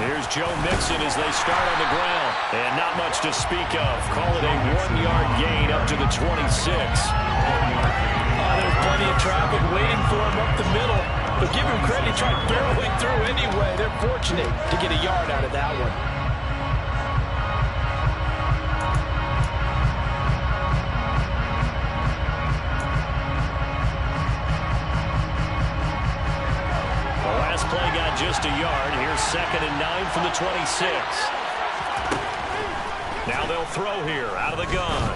Here's Joe Mixon as they start on the ground. And not much to speak of. Call it a 1-yard gain up to the 26. There's plenty of traffic waiting for him up the middle. But give him credit, he tried barreling through anyway. They're fortunate to get a yard out of that one. The last play got just a yard. Here's 2nd and 9 from the 26. Now they'll throw here out of the gun.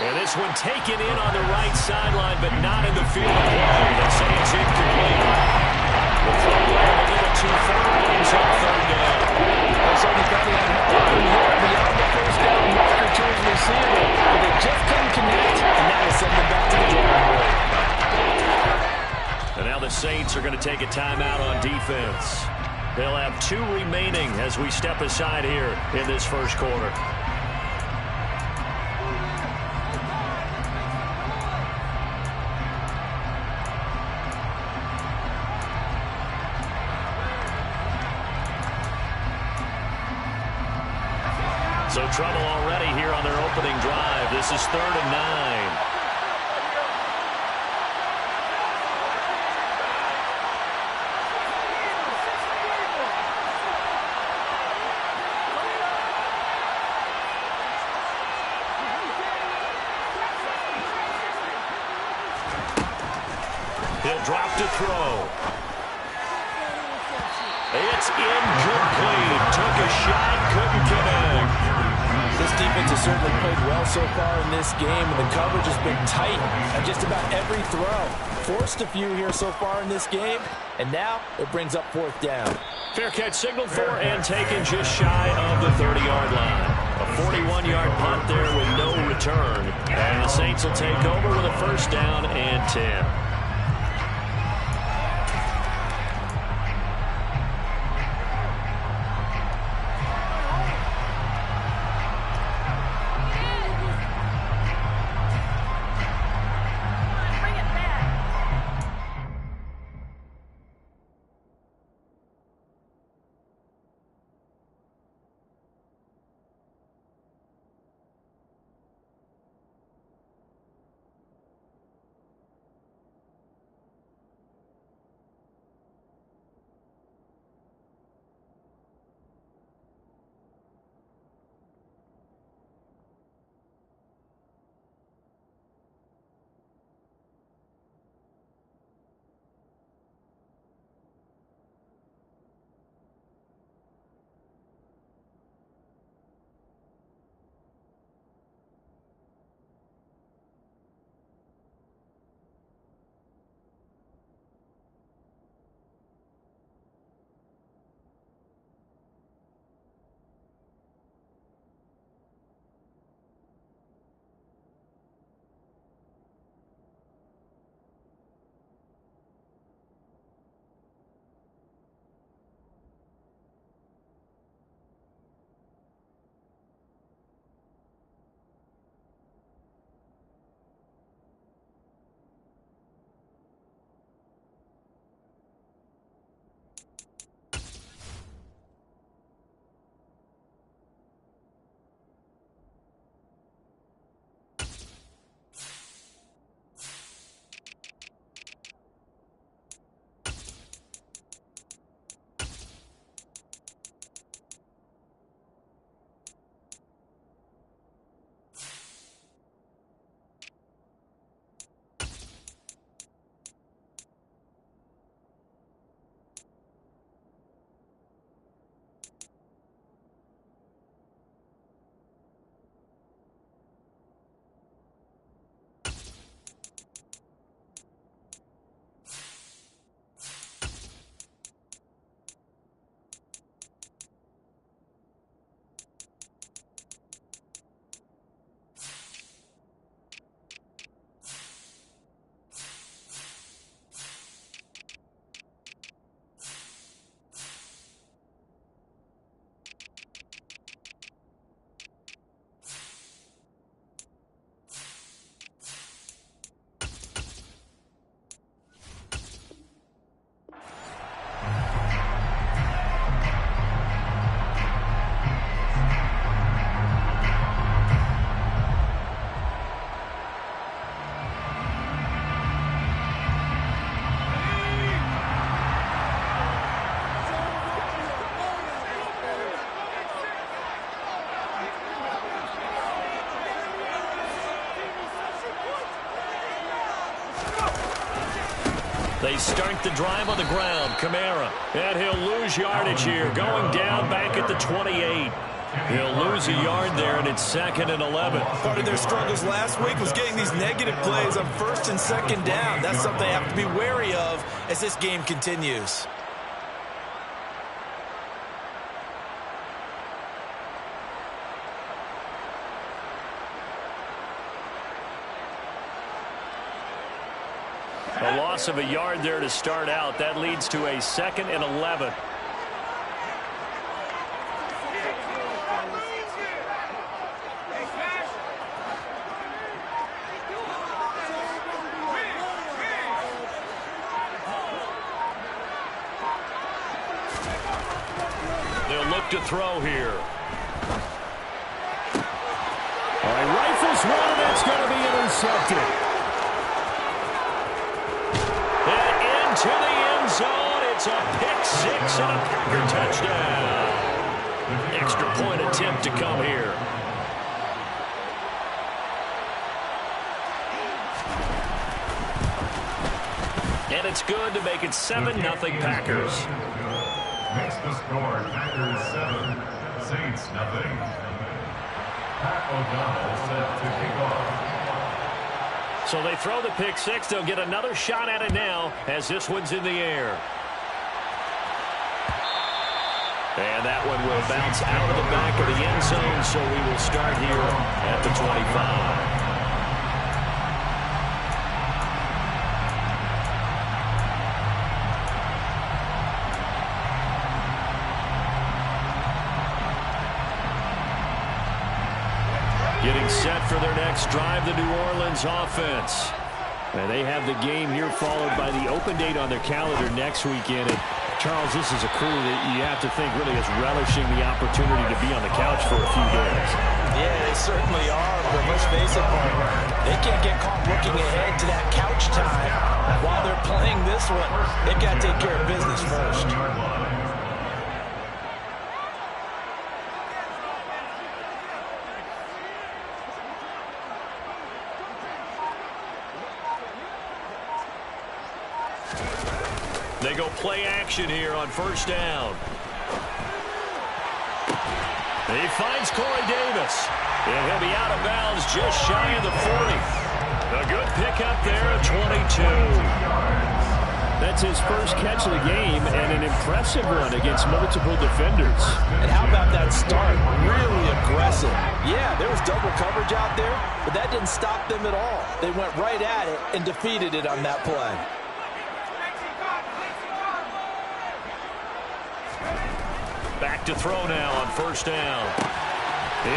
And this one taken in on the right sideline, but not in the field of play. They say it's incomplete. The throw ran a little too far. Brings up 3rd down. So they thought he had help open here beyond the first down marker to his receiver. But they just couldn't connect, and now they send them back to the drawing board. And now the Saints are going to take a timeout on defense. They'll have 2 remaining as we step aside here in this first quarter. So trouble already here on their opening drive. This is 3rd and 9. He'll drop to throw. It's incomplete. Took a shot, couldn't connect. This defense has certainly played well so far in this game, and the coverage has been tight at just about every throw. Forced a few here so far in this game, and now it brings up 4th down. Fair catch signaled for and taken just shy of the 30-yard line. A 41-yard punt there with no return. And the Saints will take over with a 1st down and 10. They start the drive on the ground. Kamara, and he'll lose yardage here. Going down back at the 28. He'll lose a yard there, and it's 2nd and 11. Part of their struggles last week was getting these negative plays on 1st and 2nd down. That's something they have to be wary of as this game continues. A loss of a yard there to start out. That leads to a 2nd and 11. They'll look to throw here. All right, rifles one. That's going to be intercepted. To the end zone. It's a pick-6 and a Packer touchdown. Extra point attempt to come here. And it's good to make it 7-0 Packers. Makes the score Packers 7, Saints nothing. Pat O'Donnell set to kick off. So they throw the pick-6. They'll get another shot at it now as this one's in the air. And that one will bounce out of the back of the end zone, so we will start here at the 25. Getting set for their next drive, the New Orleans offense. And they have the game here followed by the open date on their calendar next weekend. And Charles, this is a crew that you have to think really is relishing the opportunity to be on the couch for a few days. Yeah, they certainly are, but let's face it, they can't get caught looking ahead to that couch time while they're playing this one. They've got to take care of business first. They go play action here on 1st down. He finds Corey Davis. And he'll be out of bounds just shy of the 40. A good pickup there at 22. That's his first catch of the game and an impressive one against multiple defenders. And how about that start? Really aggressive. Yeah, there was double coverage out there, but that didn't stop them at all. They went right at it and defeated it on that play. Back to throw now on 1st down.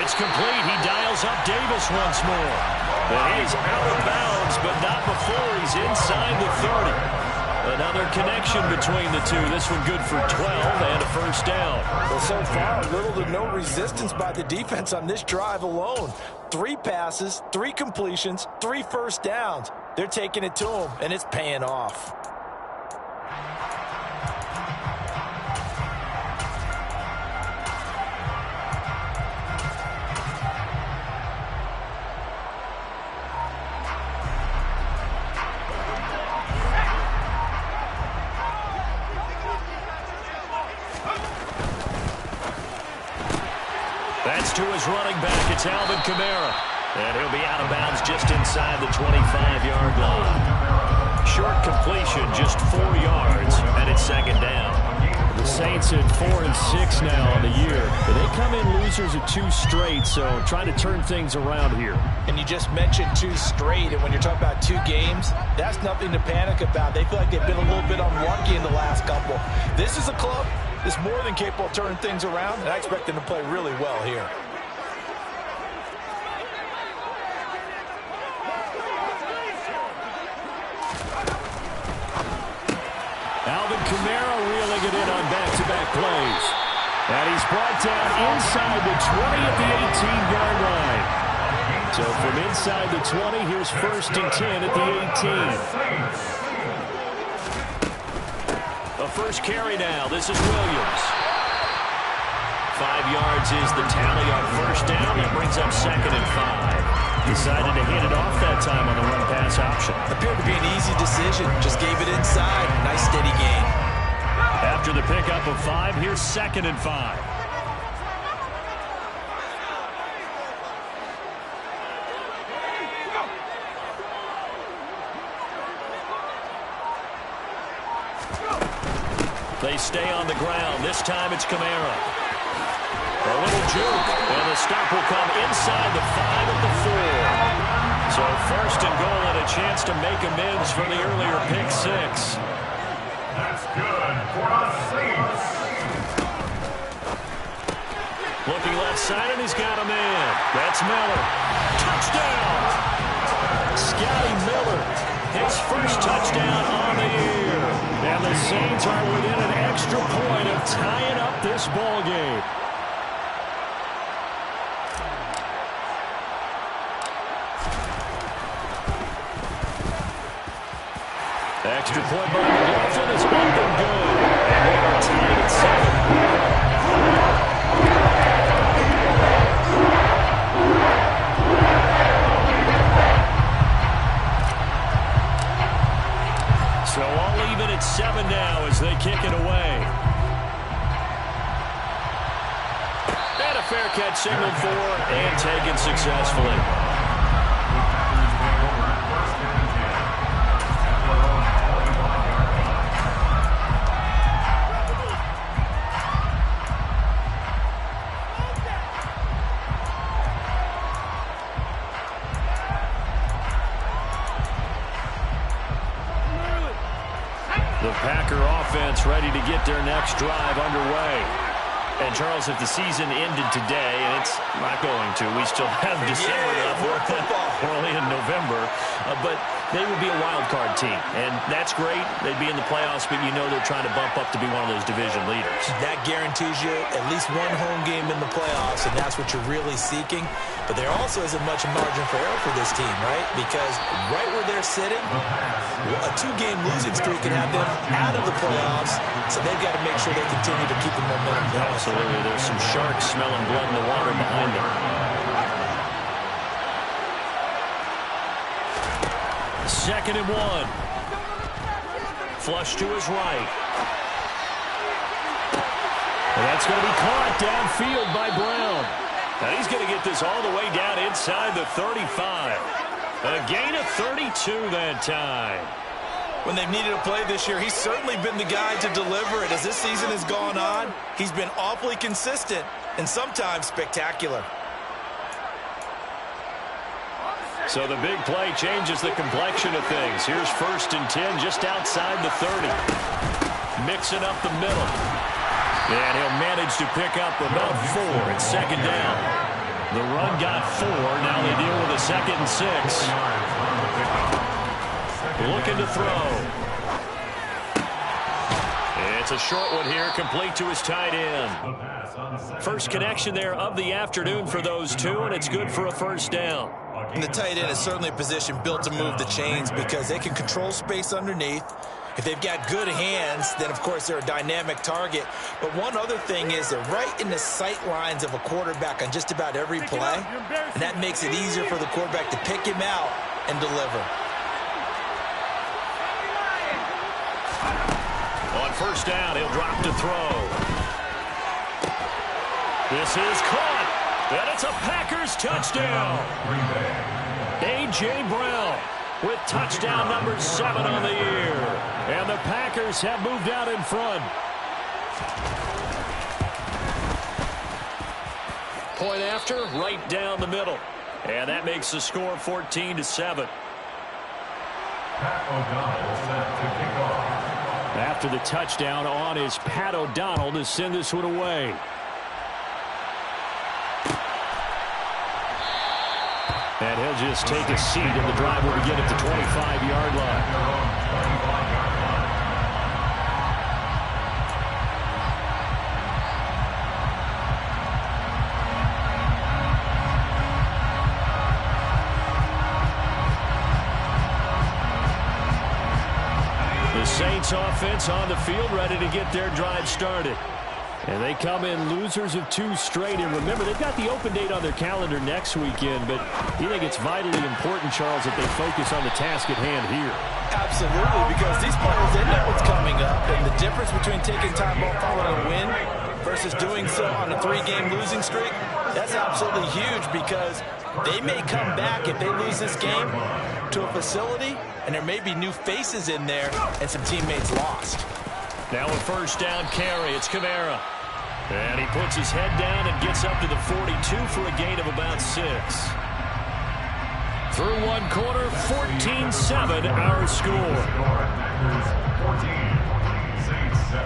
It's complete. He dials up Davis once more. And he's out of bounds, but not before he's inside the 30. Another connection between the two. This one good for 12 and a 1st down. Well, so far, little to no resistance by the defense on this drive alone. 3 passes, 3 completions, 3 1st downs. They're taking it to them, and it's paying off. That's to his running back. It's Alvin Kamara. And he'll be out of bounds just inside the 25-yard line. Short completion, just 4 yards, and it's 2nd down. The Saints at 4-6 now on the year. But they come in losers of 2 straight, so trying to turn things around here. And you just mentioned 2 straight, and when you're talking about 2 games, that's nothing to panic about. They feel like they've been a little bit unlucky in the last couple. This is a club that's more than capable of turning things around, and I expect them to play really well here. Alvin Kamara reeling it in on back-to-back plays. And he's brought down inside the 20 at the 18-yard line. So from inside the 20, here's 1st and 10 at the 18. A first carry now. This is Williams. 5 yards is the tally on 1st down. That brings up 2nd and 5. Decided to hand it off that time on the run-pass option. Appeared to be an easy decision. Just gave it inside. pickup of 5. Here's 2nd and 5. They stay on the ground. This time it's Kamara. A little juke, and the stop will come inside the 5 at the 4. So 1st and goal and a chance to make amends for the earlier pick 6. That's good for the Saints. Looking left side, and he's got him in. That's Miller. Touchdown! Scotty Miller, his first touchdown on the year. And the Saints are within an extra point of tying up this ball game. Extra point by McLaughlin is up and good. And they are tied at 7. So all even at 7 now as they kick it away. And a fair catch signaled for and taken successfully. The Packer offense ready to get their next drive underway. And, Charles, if the season ended today, and it's not going to, we still have December left. We're only in November. But they would be a wild card team. And that's great. They'd be in the playoffs, but you know they're trying to bump up to be one of those division leaders. That guarantees you at least one home game in the playoffs, and that's what you're really seeking. But there also isn't much margin for error for this team, right? Because right where they're sitting, a 2-game losing streak can have them out of the playoffs, so they've got to make sure they continue to keep the momentum going. Absolutely. There's some sharks smelling blood in the water behind them. 2nd and 1. Flush to his right. And that's going to be caught downfield by Brown. Now he's going to get this all the way down inside the 35. A gain of 32 that time. When they've needed a play this year, he's certainly been the guy to deliver it. As this season has gone on, he's been awfully consistent and sometimes spectacular. So the big play changes the complexion of things. Here's 1st and 10 just outside the 30. Mixing up the middle. And he'll manage to pick up about 4 at 2nd down. The run got 4. Now they deal with a 2nd and 6. Looking to throw. It's a short one here, complete to his tight end. First connection there of the afternoon for those two, and it's good for a 1st down. And the tight end is certainly a position built to move the chains because they can control space underneath. If they've got good hands, then, of course, they're a dynamic target. But one other thing is they're right in the sight lines of a quarterback on just about every play, and that makes it easier for the quarterback to pick him out and deliver. On 1st down, he'll drop to throw. This is caught, and it's a Packers touchdown. A.J. Brown with touchdown number 7 on the year. And the Packers have moved out in front. Point after, right down the middle. And that makes the score 14-7. Pat O'Donnell set to kick off. After the touchdown on is Pat O'Donnell to send this one away. And he'll just take a seat, and the drive will begin at the 25-yard line. The Saints offense on the field, ready to get their drive started. And they come in losers of 2 straight. And remember, they've got the open date on their calendar next weekend. But you think it's vitally important, Charles, that they focus on the task at hand here? Absolutely, because these players, they know what's coming up. And the difference between taking time off following a win versus doing so on a 3-game losing streak, that's absolutely huge because they may come back if they lose this game to a facility, and there may be new faces in there and some teammates lost. Now a first down carry. It's Kamara. And he puts his head down and gets up to the 42 for a gain of about 6. Through one quarter, 14-7 our score. Packers 14, Saints 7.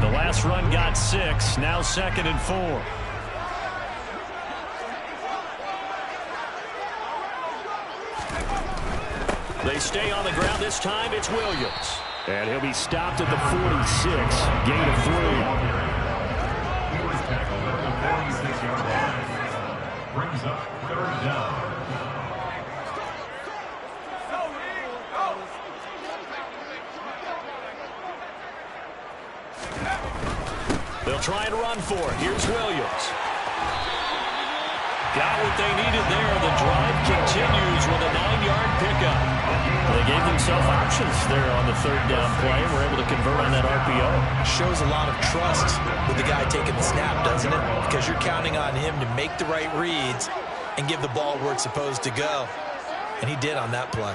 The last run got 6. Now 2nd and 4. They stay on the ground. This time it's Williams. And he'll be stopped at the 46. Gain of 3. He was tackled at the 46-yard line. Brings up 3rd down. They'll try and run for it. Here's Williams. Got what they needed there. The drive continues with a 9-yard pickup. They gave themselves options there on the 3rd down play. We're able to convert on that RPO. Shows a lot of trust with the guy taking the snap, doesn't it? Because you're counting on him to make the right reads and give the ball where it's supposed to go. And he did on that play.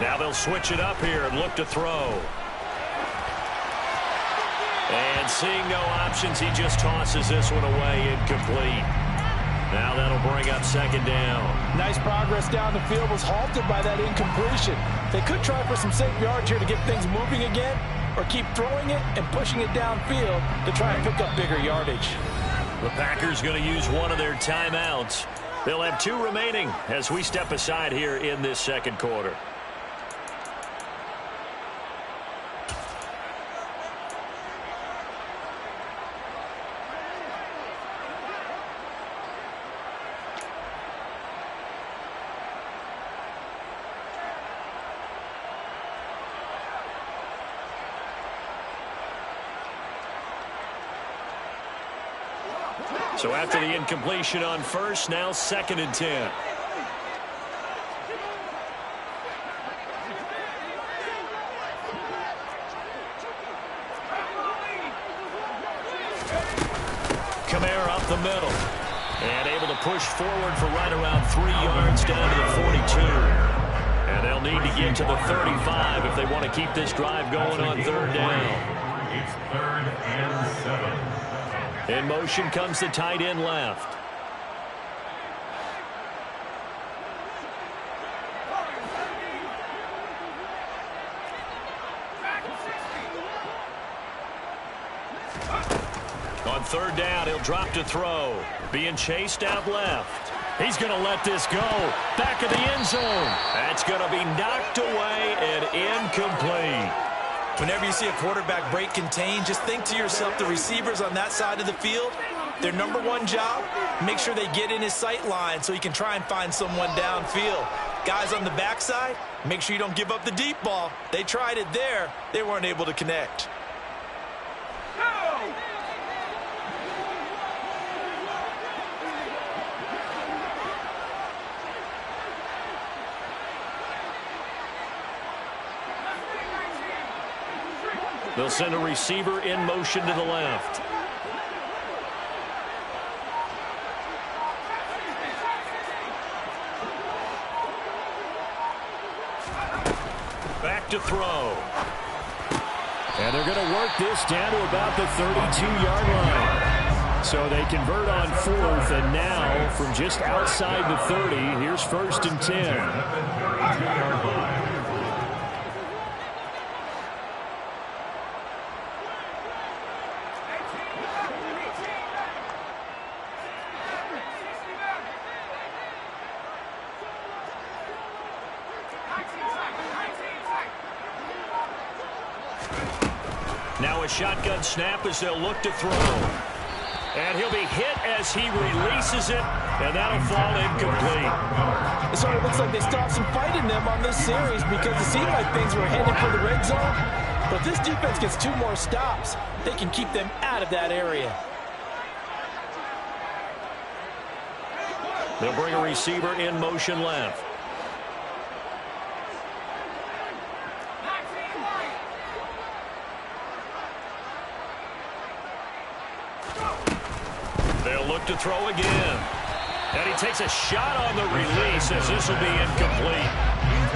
Now they'll switch it up here and look to throw. And seeing no options, he just tosses this one away, incomplete. Now that'll bring up 2nd down. Nice progress down the field, was halted by that incompletion. They could try for some safe yards here to get things moving again, or keep throwing it and pushing it downfield to try and pick up bigger yardage. The Packers going to use one of their timeouts. They'll have 2 remaining as we step aside here in this 2nd quarter. So after the incompletion on first, now 2nd and 10. Kamara up the middle. And able to push forward for right around 3 yards down to the 42. And they'll need to get to the 35 if they want to keep this drive going on 3rd down. It's 3rd and 7. In motion comes the tight end left. On 3rd down, he'll drop to throw. Being chased out left. He's going to let this go. Back of the end zone. That's going to be knocked away and incomplete. Whenever you see a quarterback break contain, just think to yourself, the receivers on that side of the field, their #1 job, make sure they get in his sight line so he can try and find someone downfield. Guys on the backside, make sure you don't give up the deep ball. They tried it there. They weren't able to connect. They'll send a receiver in motion to the left. Back to throw. And they're going to work this down to about the 32-yard line. So they convert on 4th, and now from just outside the 30, here's 1st and 10. Now a shotgun snap as they'll look to throw. And he'll be hit as he releases it, and that'll fall incomplete. It sort of looks like they still have some fight in them on this series because it seemed like things were headed for the red zone. But if this defense gets 2 more stops, they can keep them out of that area. They'll bring a receiver in motion left. They'll look to throw again. And he takes a shot on the release as this will be incomplete.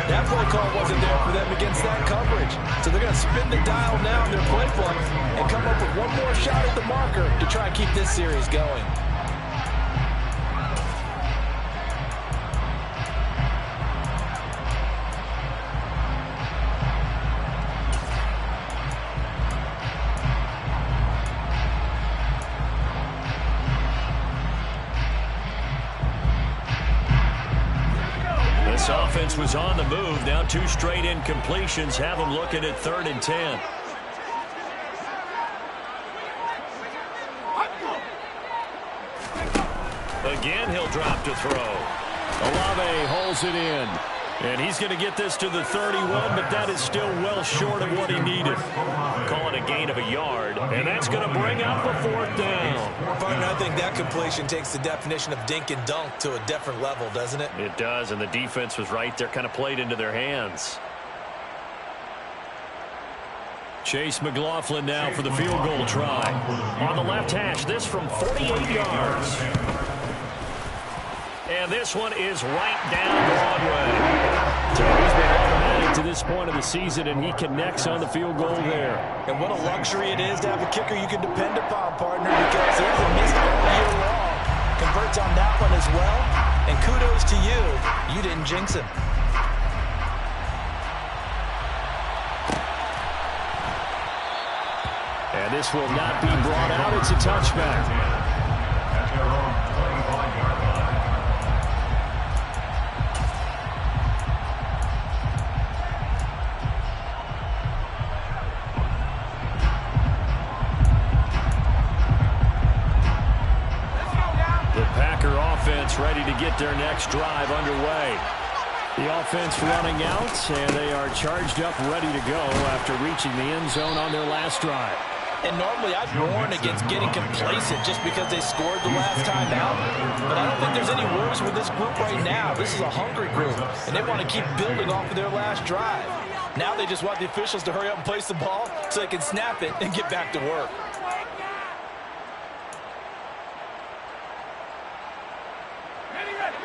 That play call wasn't there for them against that coverage. So they're going to spin the dial now in their playbook and come up with one more shot at the marker to try and keep this series going. This offense was on the move. Now 2 straight incompletions have them looking at 3rd and 10. Again, he'll drop to throw. Olave holds it in. And he's going to get this to the 31, but that is still well short of what he needed. Call it a gain of a yard, and that's going to bring up a 4th down. Partner, I think that completion takes the definition of dink and dunk to a different level, doesn't it? It does, and the defense was right there, kind of played into their hands. Chase McLaughlin now for the field goal try. On the left hash, this from 48 yards. And this one is right down Broadway. So he's been automatic to this point of the season, and he connects on the field goal there. And what a luxury it is to have a kicker you can depend upon, partner, because he hasn't missed all year long. Converts on that one as well. And kudos to you. You didn't jinx him. And this will not be brought out. It's a touchback. At their own 21-yard line. The Packer offense ready to get their next drive underway. The offense running out, and they are charged up, ready to go after reaching the end zone on their last drive. And normally I'd warn against getting complacent just because they scored the last time out. But I don't think there's any worries with this group right now. This is a hungry group, and they want to keep building off of their last drive. Now they just want the officials to hurry up and place the ball so they can snap it and get back to work.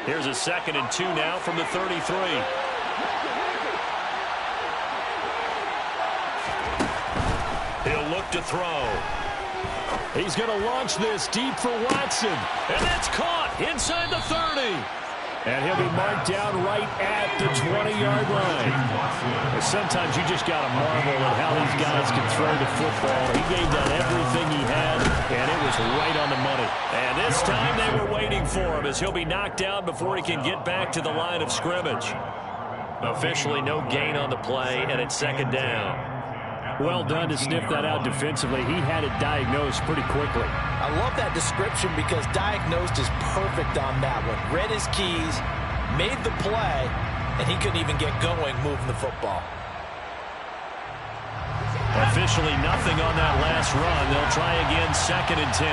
Here's a 2nd and 2 now from the 33. He'll look to throw. He's going to launch this deep for Watson. And that's caught inside the 30. And he'll be marked down right at the 20-yard line. And sometimes you just got to marvel at how these guys can throw the football. He gave that everything he had, and it was right on the money. And this time they were waiting for him as he'll be knocked down before he can get back to the line of scrimmage. Officially no gain on the play, and it's 2nd down. Well done to sniff that out defensively. He had it diagnosed pretty quickly. I love that description because diagnosed is perfect on that one. Read his keys, made the play, and he couldn't even get going moving the football. Officially nothing on that last run. They'll try again 2nd and 10.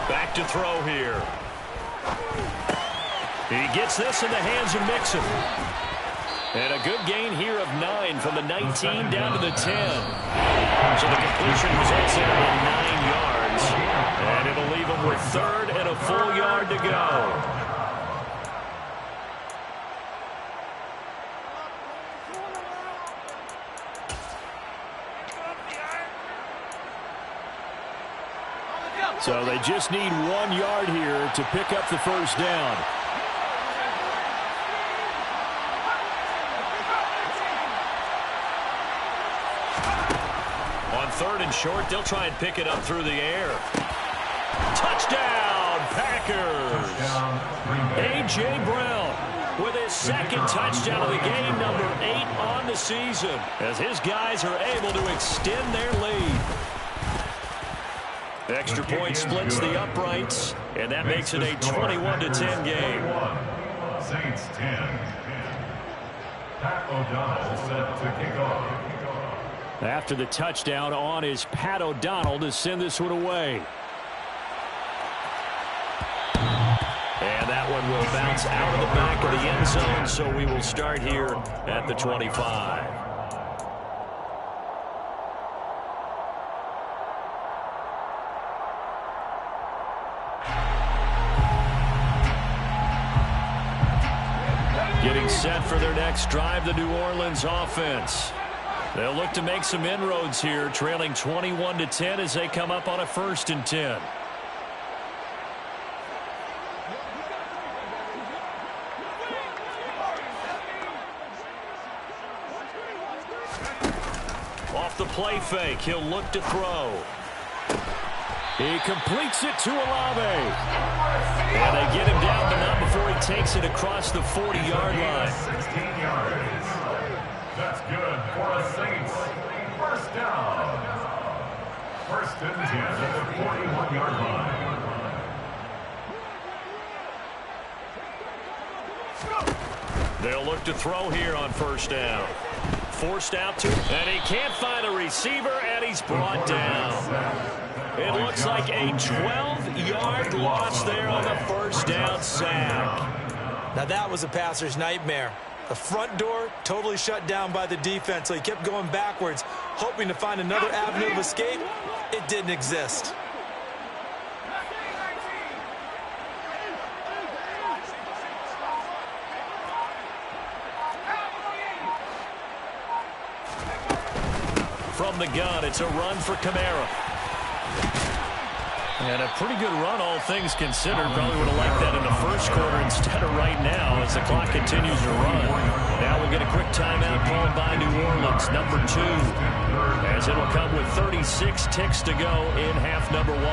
Back to throw here. He gets this in the hands of Mixon. And a good gain here of 9 from the 19 down to the 10. So the completion results in 9 yards. And it'll leave him with 3rd and a full yard to go. So they just need 1 yard here to pick up the 1st down. On 3rd and short, they'll try and pick it up through the air. Touchdown, Packers! A.J. Brown His second touchdown of the game, number 8 on the season, as his guys are able to extend their lead. Extra point splits the uprights, and that makes it a 21-10 game. Saints 10. Pat O'Donnell set to kick off. After the touchdown on is Pat O'Donnell to send this one away. And that one will bounce out of the back of the end zone, so we will start here at the 25. Getting set for their next drive, the New Orleans offense. They'll look to make some inroads here, trailing 21-10 as they come up on a 1st and 10. Off the play fake, he'll look to throw. He completes it to Olave. And they get him down, but not before he takes it across the 40-yard line. 16 yards. That's good for a Saints. First down. 1st and 10 at the 41-yard line. They'll look to throw here on 1st down. Forced out to, and he can't find a receiver, and he's brought down. It looks like a 12-yard loss there on the 1st down sack. Now that was a passer's nightmare. The front door totally shut down by the defense, so he kept going backwards, hoping to find another avenue of escape. It didn't exist. From the gun, it's a run for Kamara. And a pretty good run, all things considered. Probably would have liked that in the 1st quarter instead of right now as the clock continues to run. Now we'll get a quick timeout called by New Orleans, number 2, as it'll come with 36 ticks to go in half number 1.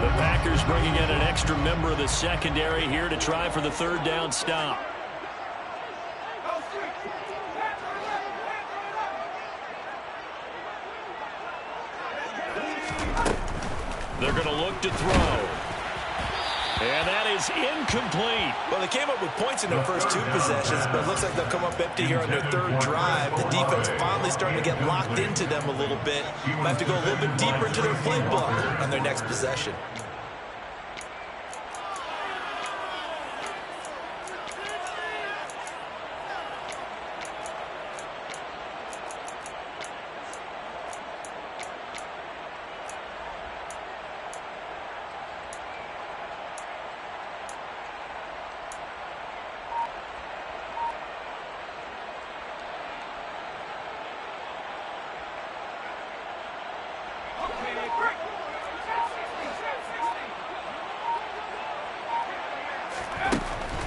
The Packers bringing in an extra member of the secondary here to try for the 3rd down stop. They're going to look to throw. And that is incomplete. Well, they came up with points in their first 2 possessions, but it looks like they'll come up empty here on their 3rd drive. The defense finally starting to get locked into them a little bit. Might have to go a little bit deeper into their playbook on their next possession.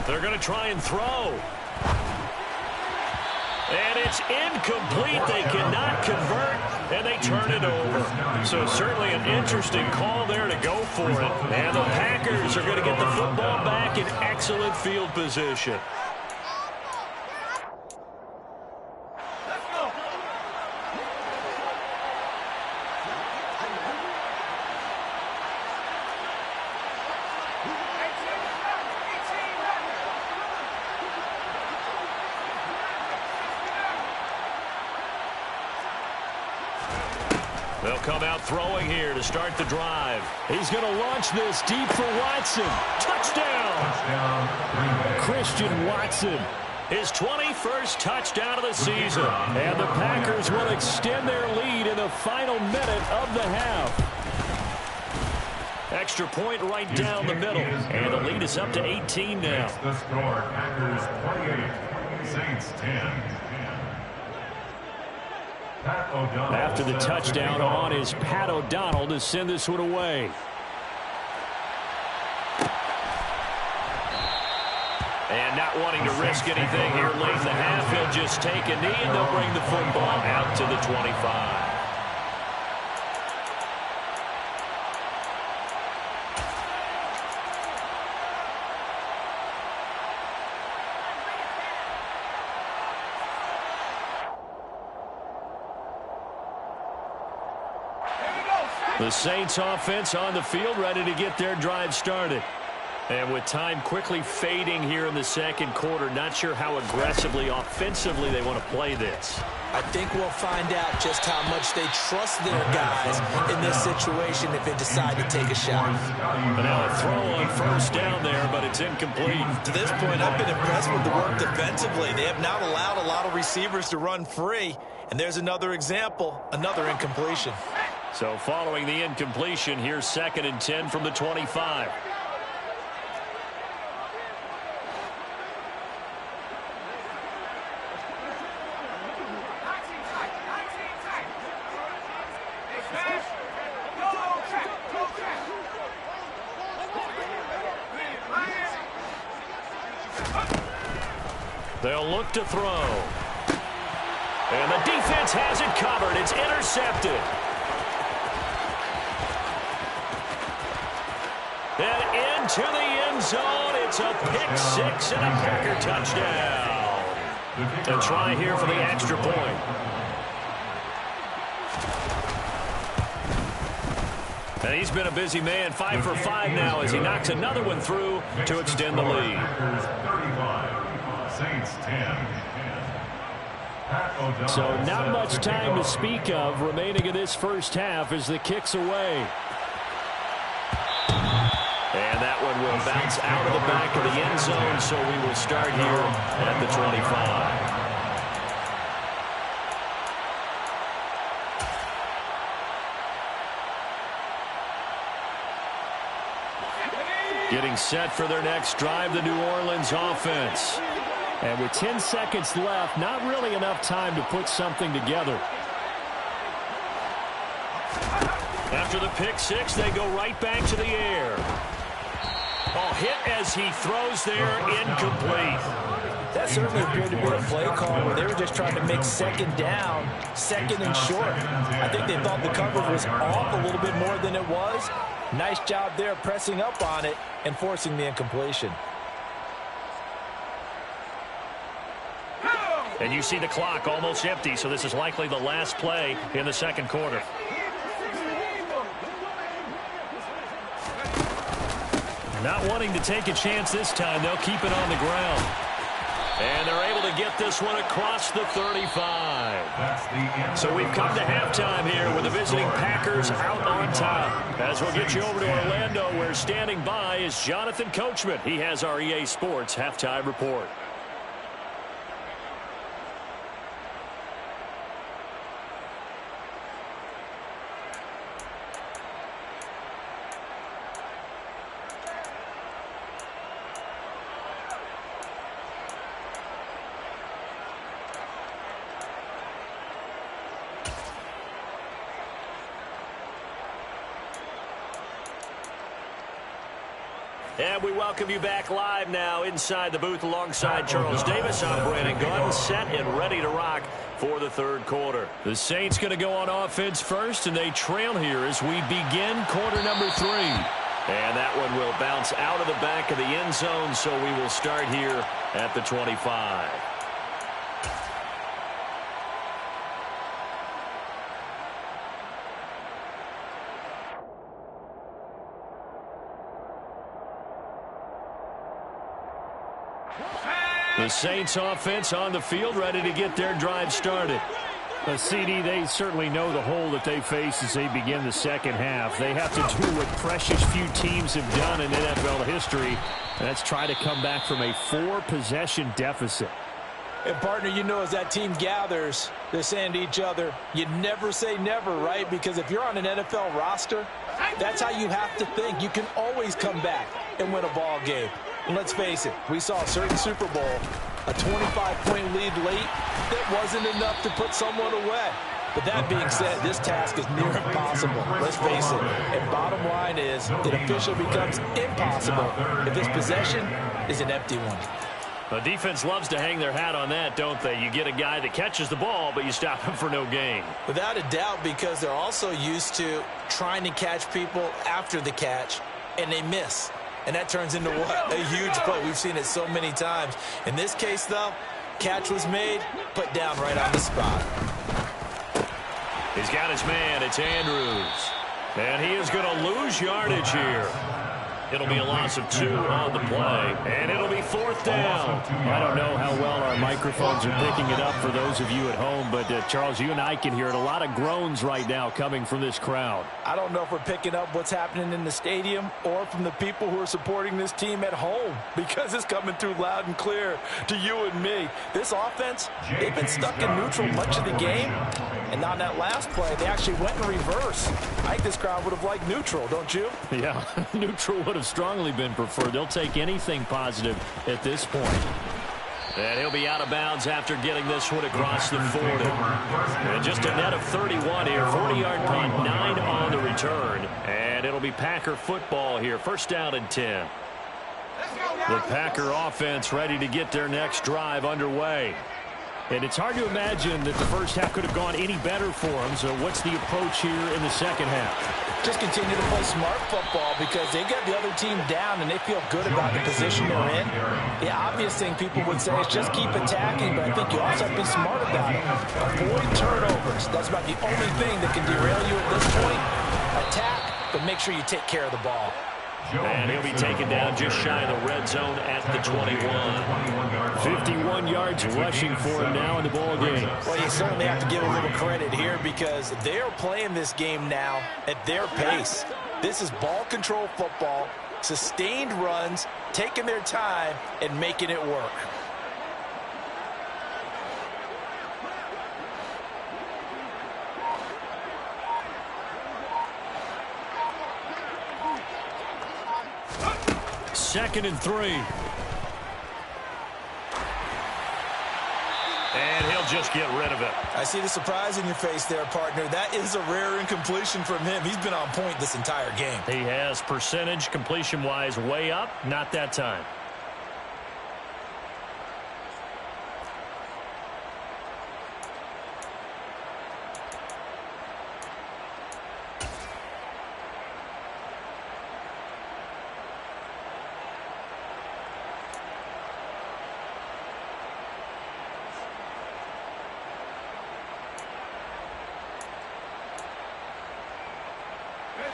They're going to try and throw. And it's incomplete. They cannot convert, and they turn it over. So certainly an interesting call there to go for it. And the Packers are going to get the football back in excellent field position. They'll come out throwing here to start the drive. He's going to launch this deep for Watson. Touchdown! Christian Watson. His 21st touchdown of the season. And the Packers will extend their lead in the final minute of the half. Extra point right down the middle. And the lead is up to 18 now. It's the score. Packers 28, Saints 10. After the touchdown on is Pat O'Donnell to send this one away. And not wanting to risk anything here late in the half, he'll just take a knee and they'll bring the football out to the 25. The Saints offense on the field, ready to get their drive started. And with time quickly fading here in the second quarter, not sure how aggressively, offensively they want to play this. I think we'll find out just how much they trust their guys in this situation if they decide to take a shot. But now a throw on first down there, but it's incomplete. To this point, I've been impressed with the work defensively. They have not allowed a lot of receivers to run free. And there's another example, another incompletion. So following the incompletion, here's 2nd and 10 from the 25. They'll look to throw. And the defense has it covered. It's intercepted. And into the end zone. It's a pick six and a Packer touchdown. A try here for the extra point. And he's been a busy man, 5 for 5 now as he knocks another one through to extend the lead. Saints 10. So not much time to speak of remaining in this first half as the kick's away. And that one will bounce out of the back of the end zone, so we will start here at the 25. Getting set for their next drive, the New Orleans offense. And with 10 seconds left, not really enough time to put something together. After the pick six, they go right back to the air. Oh, hit as he throws there, incomplete. That certainly appeared to be a play call where they were just trying to make second down, second and short. I think they thought the coverage was off a little bit more than it was. Nice job there pressing up on it and forcing the incompletion. And you see the clock almost empty, so this is likely the last play in the second quarter. Not wanting to take a chance this time, they'll keep it on the ground. And they're able to get this one across the 35. So we've come to halftime here with the visiting Packers out on top. As we'll get you over to Orlando, where standing by is Jonathan Coachman. He has our EA Sports halftime report. And we welcome you back live now inside the booth alongside Charles Davis. I'm Brandon Gaudin, set and ready to rock for the third quarter. The Saints going to go on offense first, and they trail here as we begin quarter number 3. And that one will bounce out of the back of the end zone, so we will start here at the 25. The Saints offense on the field, ready to get their drive started. CD, they certainly know the hole that they face as they begin the second half. They have to do what precious few teams have done in NFL history, and that's try to come back from a 4-possession deficit. And, partner, you know, as that team gathers, they're saying to each other, you never say never, right? Because if you're on an NFL roster, that's how you have to think. You can always come back and win a ball game. And let's face it, we saw a certain Super Bowl, a 25-point lead late, that wasn't enough to put someone away. But that being said, this task is near impossible. Let's face it. And bottom line is, it officially becomes impossible if this possession is an empty one. The defense loves to hang their hat on that, don't they? You get a guy that catches the ball, but you stop him for no gain. Without a doubt, because they're also used to trying to catch people after the catch, and they miss. And that turns into what? A huge play. We've seen it so many times. In this case, though, catch was made, put down right on the spot. He's got his man. It's Andrews. And he is going to lose yardage here. It'll be a loss of 2 on the play, and it'll be 4th down. I don't know how well our microphones are picking it up for those of you at home, but Charles, you and I can hear it. A lot of groans right now coming from this crowd. I don't know if we're picking up what's happening in the stadium or from the people who are supporting this team at home, because it's coming through loud and clear to you and me. This offense, they've been stuck in neutral much of the game, and on that last play, they actually went in reverse. I think this crowd would have liked neutral, don't you? Yeah, neutral would have strongly been preferred. They'll take anything positive at this point. And he'll be out of bounds after getting this one across the 40. And just a net of 31 here. 40-yard punt, 9 on the return. And it'll be Packer football here. 1st down and 10. The Packer offense ready to get their next drive underway. And it's hard to imagine that the first half could have gone any better for them. So what's the approach here in the second half? Just continue to play smart football, because they got the other team down and they feel good about the position they're in. The obvious thing people would say is just keep attacking, but I think you also have to be smart about it. Avoid turnovers. That's about the only thing that can derail you at this point. Attack, but make sure you take care of the ball. And he'll be taken down just shy of the red zone at the 21. 51 yards rushing for him now in the ball game. Well, you certainly have to give a little credit here, because they're playing this game now at their pace. This is ball control football, sustained runs, taking their time, and making it work. Second and 3. And he'll just get rid of it. I see the surprise in your face there, partner. That is a rare incompletion from him. He's been on point this entire game. He has percentage completion-wise way up. Not that time.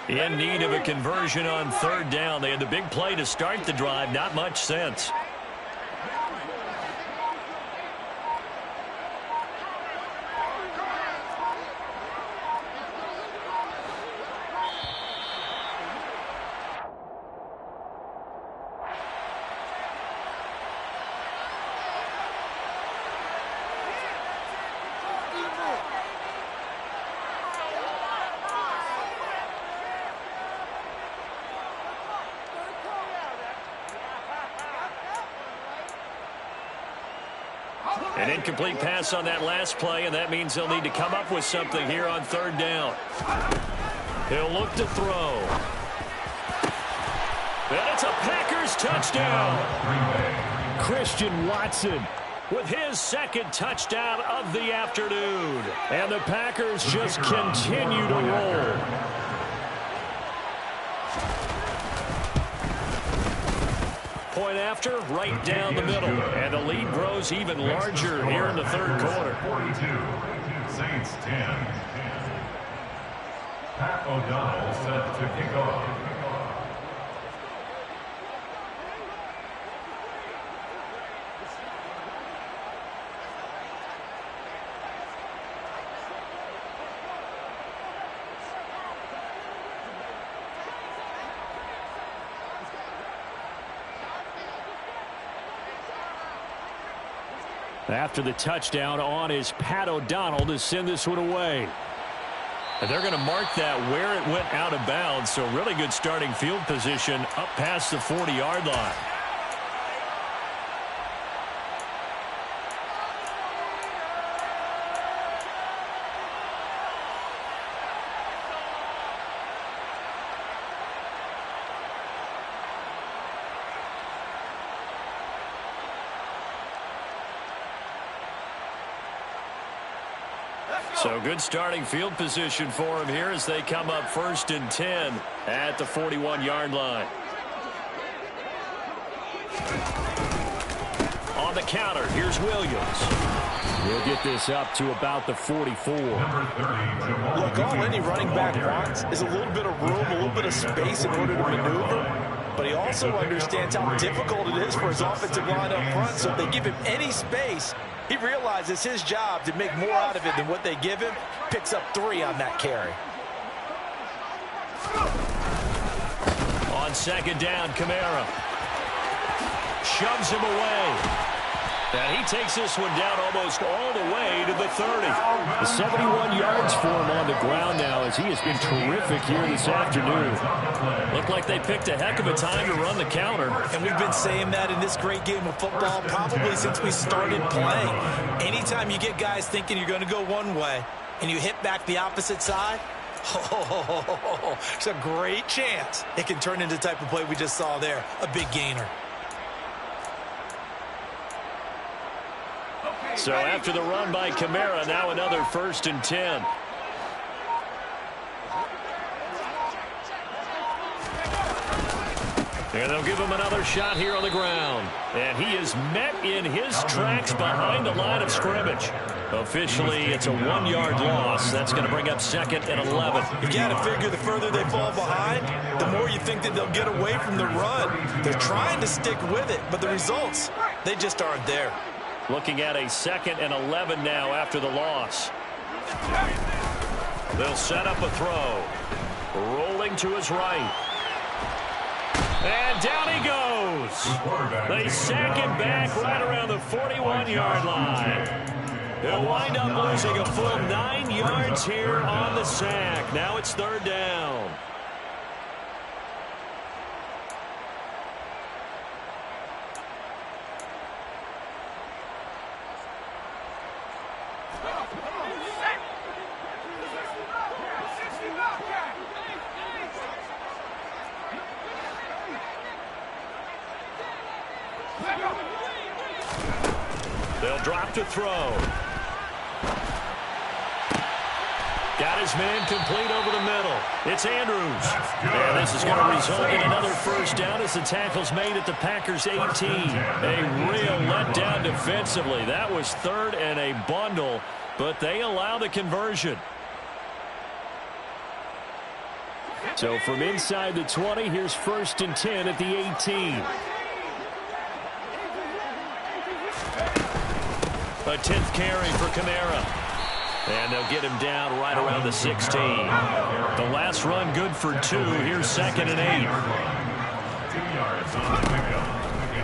In need of a conversion on 3rd down. They had the big play to start the drive. Not much sense. An incomplete pass on that last play, and that means they'll need to come up with something here on 3rd down. He'll look to throw. And it's a Packers touchdown. Christian Watson with his 2nd touchdown of the afternoon. And the Packers just continue to roll. Point after, right down the middle. And the lead grows even larger here in the 3rd quarter. 42, Saints 10. Pat O'Donnell set to kick off. After the touchdown on is Pat O'Donnell to send this one away. And they're going to mark that where it went out of bounds. So really good starting field position up past the 40-yard line. So good starting field position for him here as they come up 1st and 10 at the 41-yard line. On the counter, here's Williams. He'll get this up to about the 44. Look, all any running back wants is a little bit of room, a little bit of space in order to maneuver. But he also understands how difficult it is for his offensive line up front. So if they give him any space, he realizes his job to make more out of it than what they give him. Picks up 3 on that carry. On second down, Kamara shoves him away. And he takes this one down almost all the way to the 30. 71 yards for him on the ground now as he has been terrific here this afternoon. Looked like they picked a heck of a time to run the counter. And we've been saying that in this great game of football probably since we started playing. Anytime you get guys thinking you're going to go one way and you hit back the opposite side, it's a great chance it can turn into the type of play we just saw there, a big gainer. So after the run by Kamara, now another 1st and 10. And they'll give him another shot here on the ground. And he is met in his tracks behind the line of scrimmage. Officially, it's a 1-yard loss. That's going to bring up 2nd and 11. You got to figure the further they fall behind, the more you think that they'll get away from the run. They're trying to stick with it, but the results, they just aren't there. Looking at a 2nd and 11 now after the loss. They'll set up a throw. Rolling to his right. And down he goes. They sack him back right around the 41-yard line. They'll wind up losing a full 9 yards here on the sack. Now it's 3rd down. They'll drop to throw. Got his man complete over the middle. It's Andrews. And this is going to result in another 1st down as the tackle's made at the Packers' 18. A real letdown defensively. That was 3rd and a bundle, but they allow the conversion. So from inside the 20, here's 1st and 10 at the 18. A 10th carry for Kamara. And they'll get him down right around the 16. The last run good for 2. Here's 2nd and 8.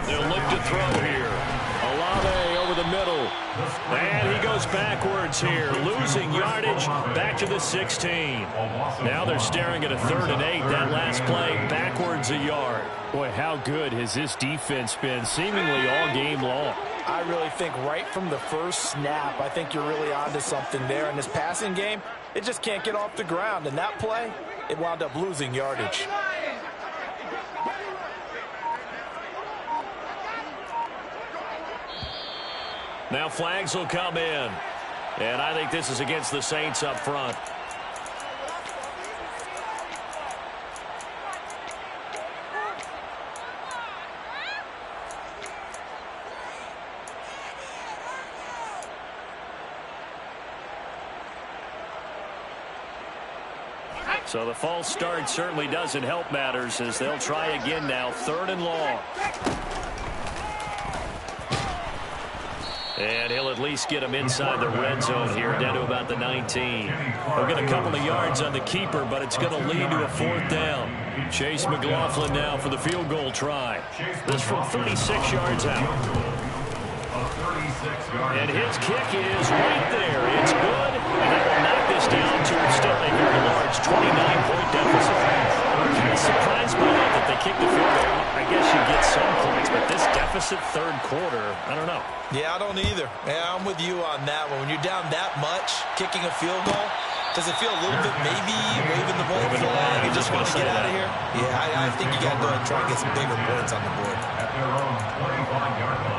They'll look to throw here. Olave over the middle. And he goes backwards here, losing yardage back to the 16. Now they're staring at a 3rd and 8. That last play backwards a yard. Boy, how good has this defense been seemingly all game long. I really think right from the first snap, I think you're really onto something there. In this passing game, it just can't get off the ground. And that play, it wound up losing yardage. Now flags will come in. And I think this is against the Saints up front. So the false start certainly doesn't help matters as they'll try again now. 3rd and long. And he'll at least get him inside the red zone here, down to about the 19. He'll get a couple of yards on the keeper, but it's going to lead to a 4th down. Chase McLaughlin now for the field goal try. This from 36 yards out. And his kick is right there. It's good, and that will knock this down to still a very large 29-point deficit. I'm kind of surprised by that they kicked the field goal. I guess you get some points, but this deficit 3rd quarter, I don't know. Yeah, I don't either. Yeah, I'm with you on that one. When you're down that much, kicking a field goal, does it feel a little bit maybe waving the white flag and just want to get out of here? Yeah, I think you got to go ahead and try and get some bigger points on the board. At their own 25-yard line.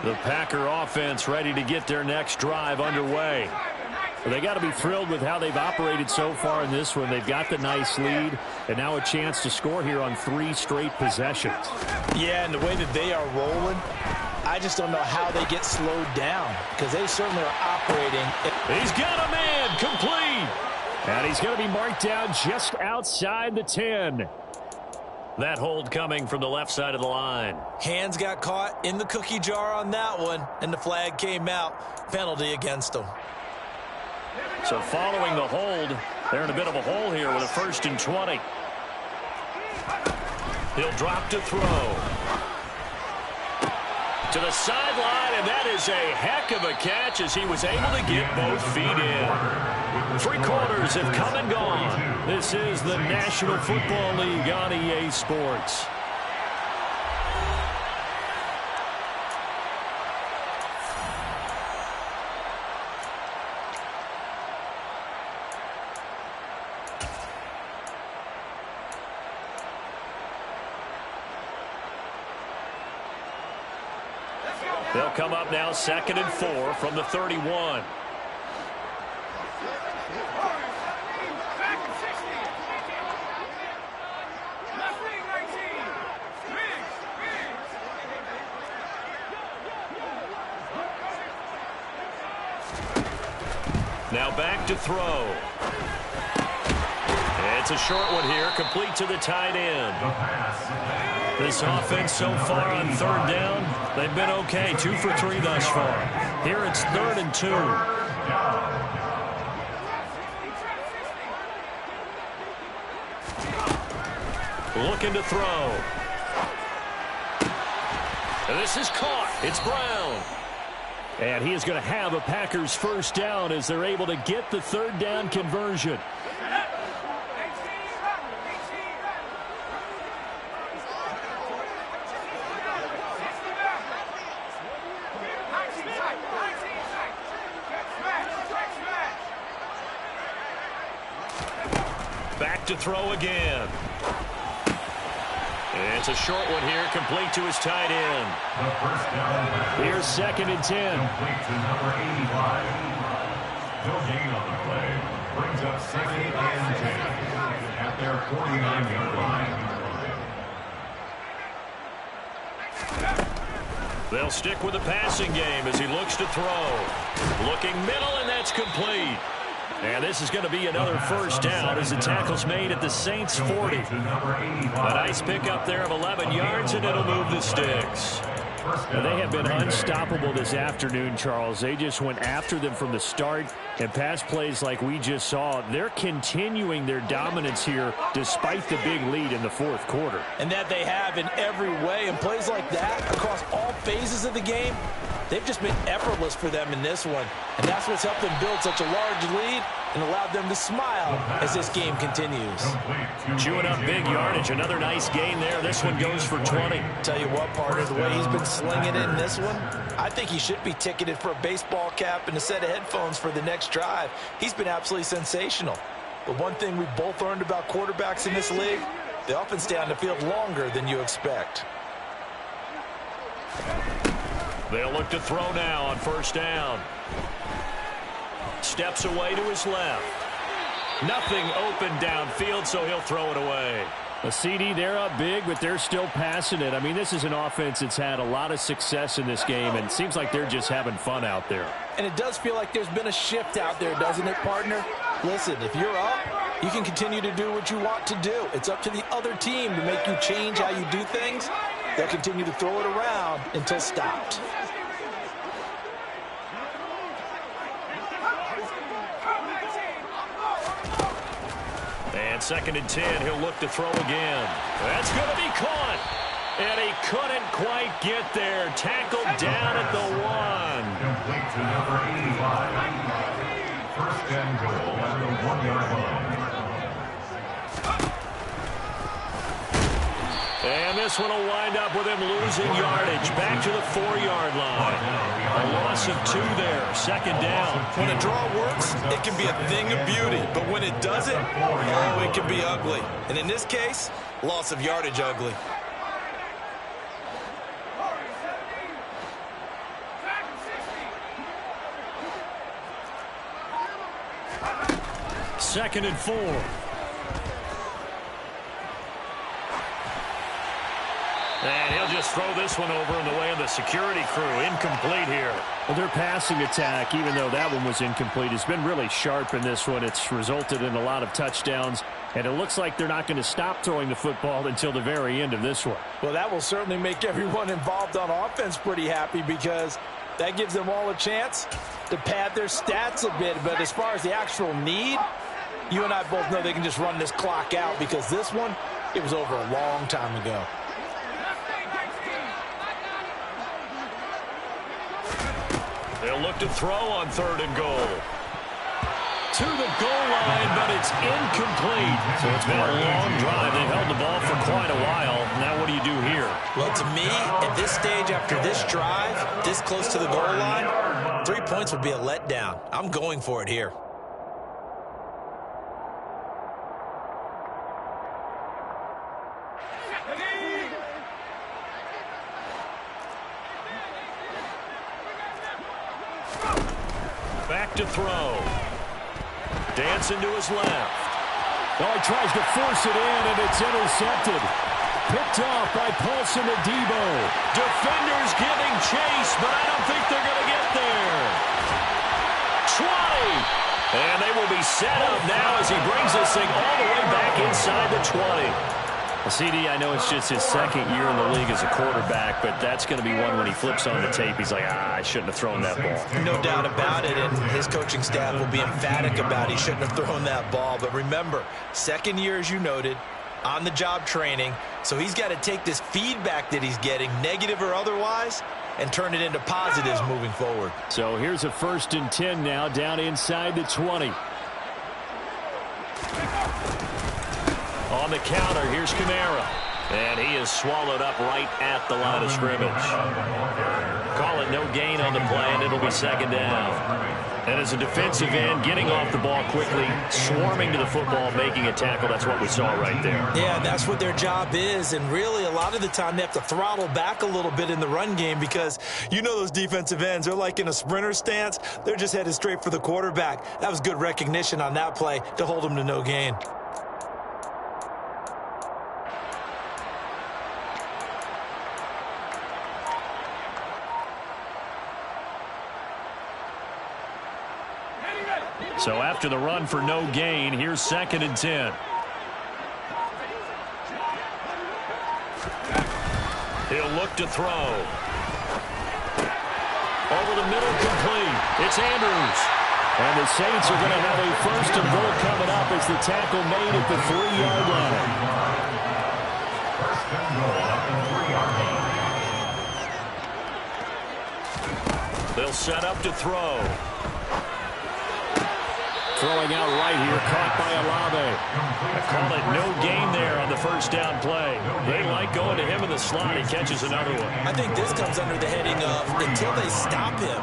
The Packer offense ready to get their next drive underway. They got to be thrilled with how they've operated so far in this one. They've got the nice lead, and now a chance to score here on 3 straight possessions. Yeah, and the way that they are rolling, I just don't know how they get slowed down, because they certainly are operating. He's got a man complete, and he's going to be marked down just outside the 10. That hold coming from the left side of the line. Hands got caught in the cookie jar on that one, and the flag came out. Penalty against them. So following the hold, they're in a bit of a hole here with a 1st and 20. He'll drop to throw. To the sideline, and that is a heck of a catch as he was able to get both feet in. 3 quarters have come and gone. This is the National Football League on EA Sports. They'll come up now 2nd and 4 from the 31. Now back to throw. It's a short one here, complete to the tight end. This offense so far on 3rd down, they've been okay. 2 for 3 thus far. Here it's 3rd and 2. Looking to throw. This is caught. It's Brown. And he is going to have a Packers 1st down as they're able to get the 3rd down conversion. Back to throw again. It's a short one here, complete to his tight end. Here's 2nd and 10. Complete to number 85. No gain on the play. Brings up 2nd and 10 at their 49-yard line. They'll stick with the passing game as he looks to throw. Looking middle, and that's complete. And this is going to be another 1st down as the tackle's made at the Saints' 40. A nice pickup there of 11 yards, and it'll move the sticks. Well, they have been unstoppable this afternoon, Charles. They just went after them from the start, and pass plays like we just saw, they're continuing their dominance here despite the big lead in the 4th quarter. And that they have in every way, and plays like that across all phases of the game, they've just been effortless for them in this one. And that's what's helped them build such a large lead and allowed them to smile as this game continues. Chewing up big yardage. Another nice gain there. This one goes for 20. Tell you what, partner, the way he's been slinging it in this one, I think he should be ticketed for a baseball cap and a set of headphones for the next drive. He's been absolutely sensational. But one thing we've both learned about quarterbacks in this league, they often stay on the field longer than you expect. They'll look to throw now on 1st down. Steps away to his left. Nothing open downfield, so he'll throw it away. A CD, they're up big, but they're still passing it. I mean, this is an offense that's had a lot of success in this game, and it seems like they're just having fun out there. And it does feel like there's been a shift out there, doesn't it, partner? Listen, if you're up, you can continue to do what you want to do. It's up to the other team to make you change how you do things. They'll continue to throw it around until stopped. And 2nd and 10, he'll look to throw again. That's going to be caught. And he couldn't quite get there. Tackled down at the 1. Complete to number 85. 1st and goal at the 1-yard line. And this one will wind up with him losing yardage. Back to the 4-yard line. A loss of 2 there. 2nd down. When a draw works, it can be a thing of beauty. But when it doesn't, oh, it can be ugly. And in this case, loss of yardage ugly. 2nd and 4. And he'll just throw this one over in the way of the security crew. Incomplete here. Well, their passing attack, even though that one was incomplete, has been really sharp in this one. It's resulted in a lot of touchdowns, and it looks like they're not going to stop throwing the football until the very end of this one. Well, that will certainly make everyone involved on offense pretty happy because that gives them all a chance to pad their stats a bit. But as far as the actual need, you and I both know they can just run this clock out because this one, it was over a long time ago. They'll look to throw on 3rd and goal. To the goal line, but it's incomplete. So it's been a long drive. They've held the ball for quite a while. Now what do you do here? Well, to me, at this stage, after this drive, this close to the goal line, 3 points would be a letdown. I'm going for it here. Back to throw. Dancing to his left. Oh, he tries to force it in, and it's intercepted. Picked off by Paulson Adebo. Defenders giving chase, but I don't think they're going to get there. 20. And they will be set up now as he brings this thing all the way back inside the 20. Well, CD, I know it's just his 2nd year in the league as a quarterback, but that's going to be one when he flips on the tape. He's like, I shouldn't have thrown that ball. No doubt about it, and his coaching staff will be emphatic about he shouldn't have thrown that ball. But remember, 2nd year, as you noted, on-the-job training, so he's got to take this feedback that he's getting, negative or otherwise, and turn it into positives moving forward. So here's a 1st and 10 now, down inside the 20. On the counter, here's Kamara. And he is swallowed up right at the line of scrimmage. Call it no gain on the play, and it'll be 2nd down. And as a defensive end, getting off the ball quickly, swarming to the football, making a tackle, that's what we saw right there. Yeah, that's what their job is, and really a lot of the time they have to throttle back a little bit in the run game because you know those defensive ends, they're like in a sprinter stance. They're just headed straight for the quarterback. That was good recognition on that play to hold them to no gain. So after the run for no gain, here's 2nd and 10. He'll look to throw. Over the middle, complete. It's Andrews. And the Saints are going to have a 1st and goal coming up as the tackle made at the 3-yard line. 1st and goal at the 3-yard line. They'll set up to throw. Throwing out right here, caught by Olave. I call it no gain there on the 1st down play. They like going to him in the slot. He catches another one. I think this comes under the heading of until they stop him,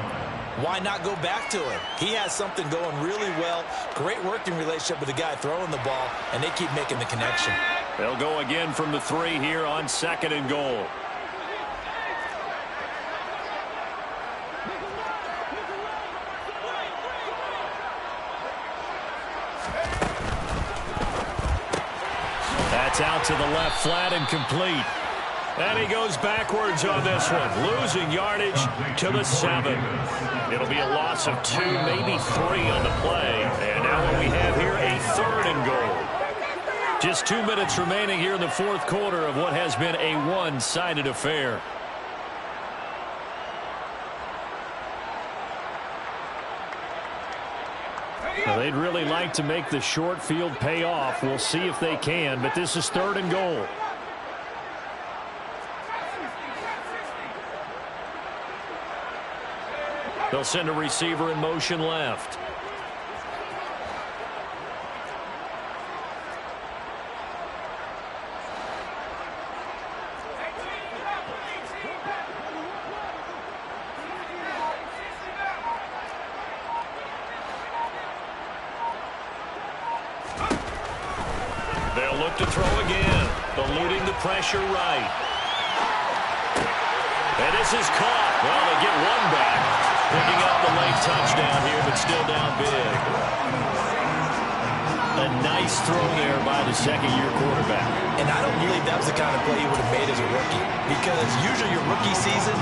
why not go back to him? He has something going really well. Great working relationship with the guy throwing the ball, and they keep making the connection. They'll go again from the 3 here on 2nd and goal. That's out to the left, flat and complete. And he goes backwards on this one, losing yardage to the 7. It'll be a loss of 2, maybe 3 on the play. And now what we have here, a 3rd and goal. Just 2 minutes remaining here in the 4th quarter of what has been a one-sided affair. Well, they'd really like to make the short field pay off. We'll see if they can, but this is 3rd and goal. They'll send a receiver in motion left. They'll look to throw again, eluding the pressure right. And this is caught. Well, they get one back. Picking up the late touchdown here, but still down big. A nice throw there by the second-year quarterback. And I don't believe that was the kind of play you would have made as a rookie, because usually your rookie season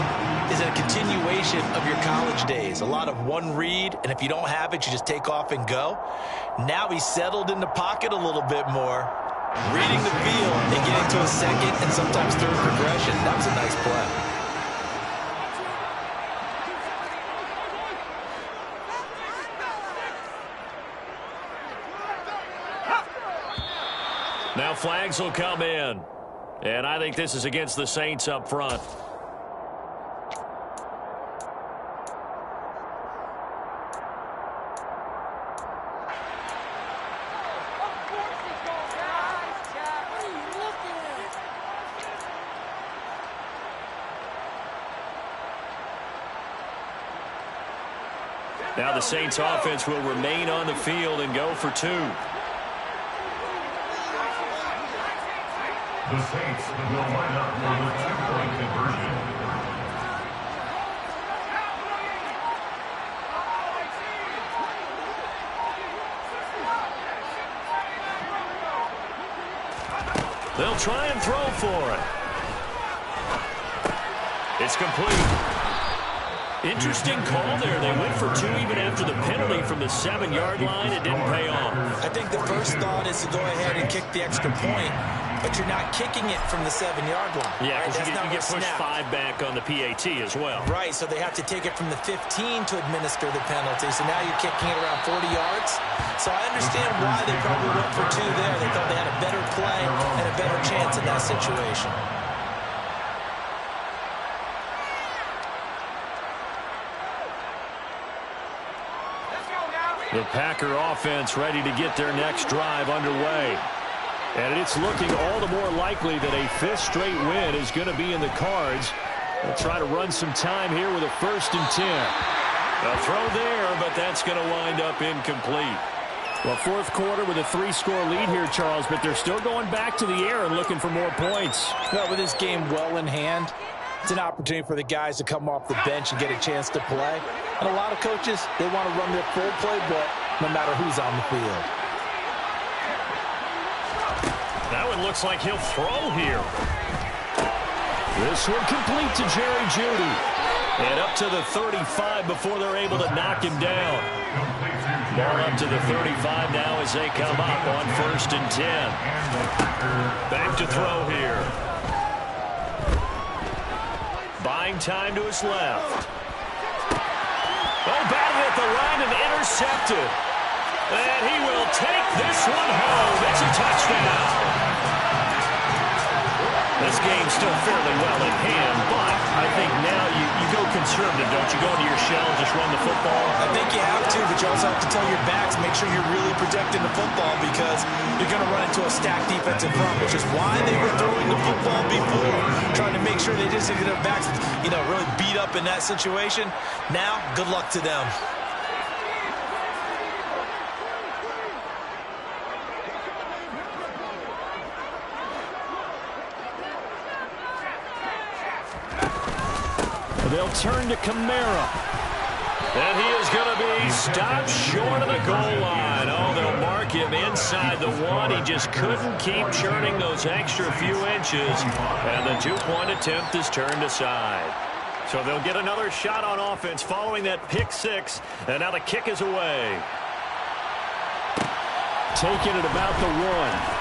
is a continuation of your college days. A lot of one read, and if you don't have it, you just take off and go. Now he's settled in the pocket a little bit more, reading the field and getting to a second and sometimes third progression. That was a nice play. Now flags will come in. And I think this is against the Saints up front. Now the Saints offense will remain on the field and go for two. The Saints will line up for the two-point conversion. They'll try and throw for it. It's complete. Interesting call there. They went for two even after the penalty from the 7-yard line. It didn't pay off. I think the first thought is to go ahead and kick the extra point, but you're not kicking it from the 7-yard line. Yeah, right? you get pushed 5 back on the PAT as well. Right, so they have to take it from the 15 to administer the penalty. So now you're kicking it around 40 yards. So I understand why they probably went for two there. They thought they had a better play and a better chance in that situation. The Packer offense ready to get their next drive underway. And it's looking all the more likely that a 5th straight win is going to be in the cards. They'll try to run some time here with a 1st and 10. A throw there, but that's going to wind up incomplete. Well, 4th quarter with a 3-score lead here, Charles, but they're still going back to the air and looking for more points. Well, with this game well in hand, it's an opportunity for the guys to come off the bench and get a chance to play. And a lot of coaches, they want to run their full playbook no matter who's on the field. That one looks like he'll throw here. This one complete to Jerry Jeudy. And up to the 35 before they're able to knock him down. Ball up to the 35 now as they come up on 1st and 10. Back to throw here. Buying time to his left. Oh, batted at the line and intercepted. And he will take this one home. It's a touchdown. This game's still fairly well in hand, but I think now you go conservative, don't you? Go into your shell and just run the football. I think you have to, but you also have to tell your backs, make sure you're really protecting the football, because you're going to run into a stacked defensive front, which is why they were throwing the football before, trying to make sure they just get their backs, really beat up in that situation. Now, good luck to them. They'll turn to Kamara. And he is going to be stopped short of the goal line. Oh, they'll mark him inside the 1. He just couldn't keep churning those extra few inches. And the 2-point attempt is turned aside. So they'll get another shot on offense following that pick 6. And now the kick is away. Taking it about the 1.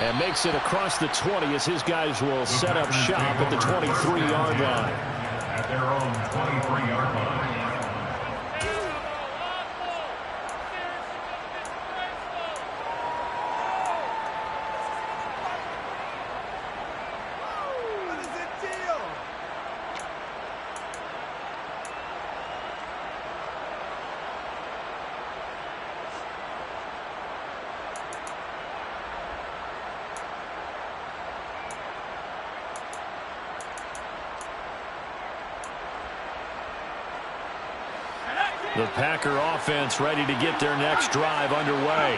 And makes it across the 20 as his guys will set up shop at the 23-yard line. At their own 23-yard line. The Packer offense ready to get their next drive underway.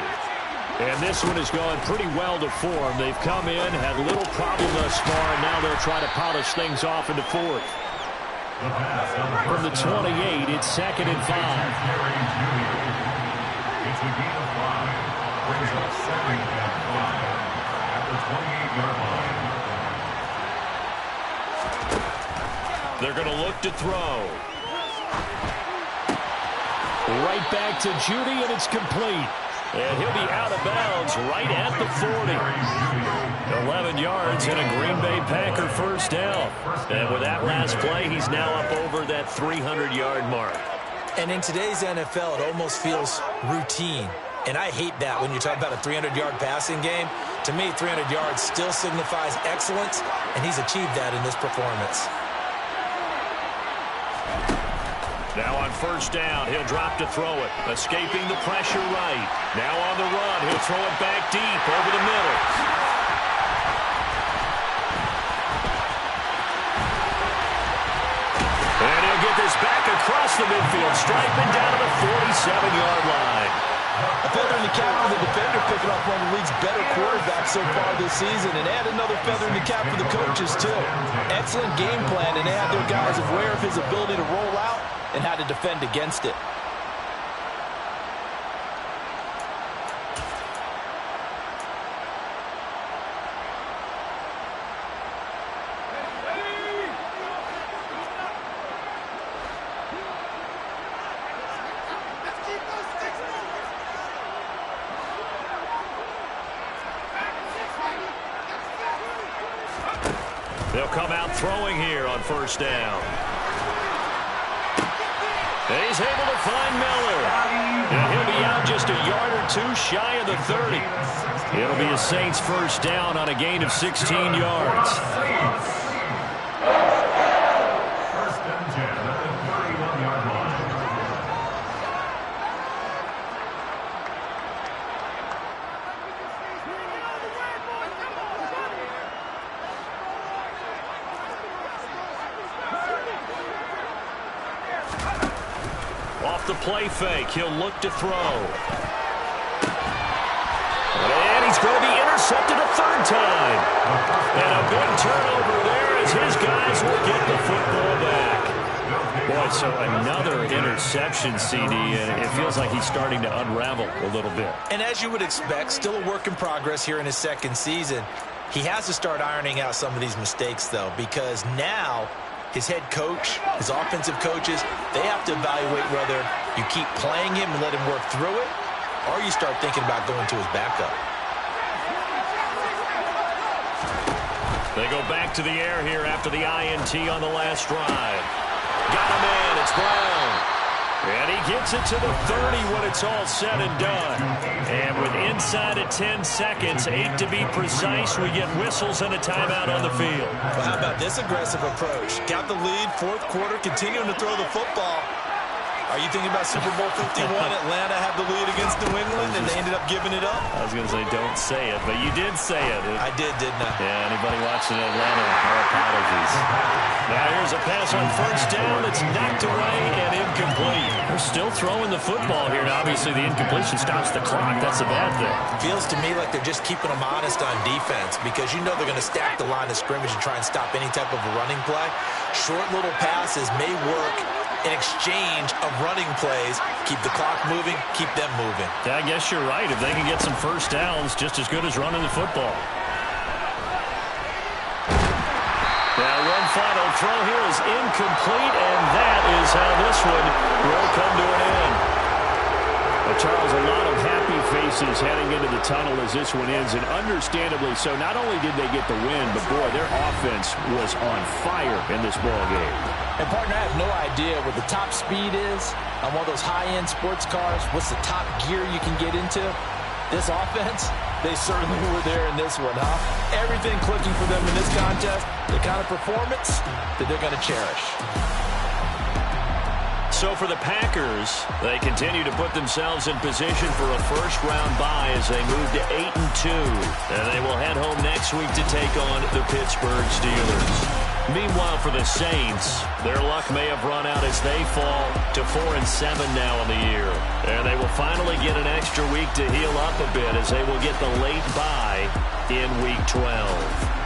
And this one has gone pretty well to form. They've come in, had little problem thus far, and now they'll try to polish things off into 4th. From the 28, it's 2nd and 5. It's a gain of 5. Brings up 2nd and 5 at the 28-yard line. They're going to look to throw. Right back to Judy, and it's complete. And he'll be out of bounds right at the 40. 11 yards and a Green Bay Packer first down. And with that last play, he's now up over that 300-yard mark. And in today's NFL, it almost feels routine. And I hate that when you talk about a 300-yard passing game. To me, 300 yards still signifies excellence, and he's achieved that in this performance. Now on first down, he'll drop to throw it. Escaping the pressure right. Now on the run, he'll throw it back deep over the middle. And he'll get this back across the midfield, striping down to the 47-yard line. A feather in the cap for the defender, picking up one of the league's better quarterbacks so far this season, and add another feather in the cap for the coaches, too. Excellent game plan, and they had their guys aware of his ability to roll out and how to defend against it. They'll come out throwing here on first down. He's able to find Miller. And he'll be out just a yard or two shy of the 30. It'll be a Saints first down on a gain of 16 yards. First and 10 at the 31-yard line. Off the play fake, he'll look to throw. And he's going to be intercepted a third time. And a big turnover there as his guys will get the football back. Boy, so another interception, CD, and it feels like he's starting to unravel a little bit. And as you would expect, still a work in progress here in his second season. He has to start ironing out some of these mistakes, though, because now his head coach, his offensive coaches, they have to evaluate whether you keep playing him and let him work through it, or you start thinking about going to his backup. They go back to the air here after the INT on the last drive. Got him in. It's Brown. And he gets it to the 30 when it's all said and done. And with inside of 10 seconds, 8 to be precise, we get whistles and a timeout on the field. Well, how about this aggressive approach? Got the lead, fourth quarter, continuing to throw the football. Are you thinking about Super Bowl 51? Atlanta had the lead against New England, and they ended up giving it up? I was going to say don't say it, but you did say it. I did, didn't I? Yeah, anybody watching Atlanta, our apologies. Now here's a pass on first down. It's knocked away and incomplete. They're still throwing the football here, and obviously the incompletion stops the clock. That's a bad thing. Feels to me like they're just keeping them honest on defense because you know they're going to stack the line of scrimmage and try and stop any type of a running play. Short little passes may work in exchange of running plays. Keep the clock moving, keep them moving. Yeah, I guess you're right. If they can get some first downs, just as good as running the football. Now one final throw here is incomplete, and that is how this one will come to an end. Well, Charles, a lot of happy faces heading into the tunnel as this one ends, and understandably so. Not only did they get the win, but boy, their offense was on fire in this ball game. And partner, I have no idea what the top speed is on one of those high-end sports cars. What's the top gear you can get into? This offense, they certainly were there in this one, huh? Everything clicking for them in this contest, the kind of performance that they're going to cherish. So for the Packers, they continue to put themselves in position for a first-round bye as they move to 8-2. And they will head home next week to take on the Pittsburgh Steelers. Meanwhile, for the Saints, their luck may have run out as they fall to 4-7 now in the year. And they will finally get an extra week to heal up a bit as they will get the late bye in Week 12.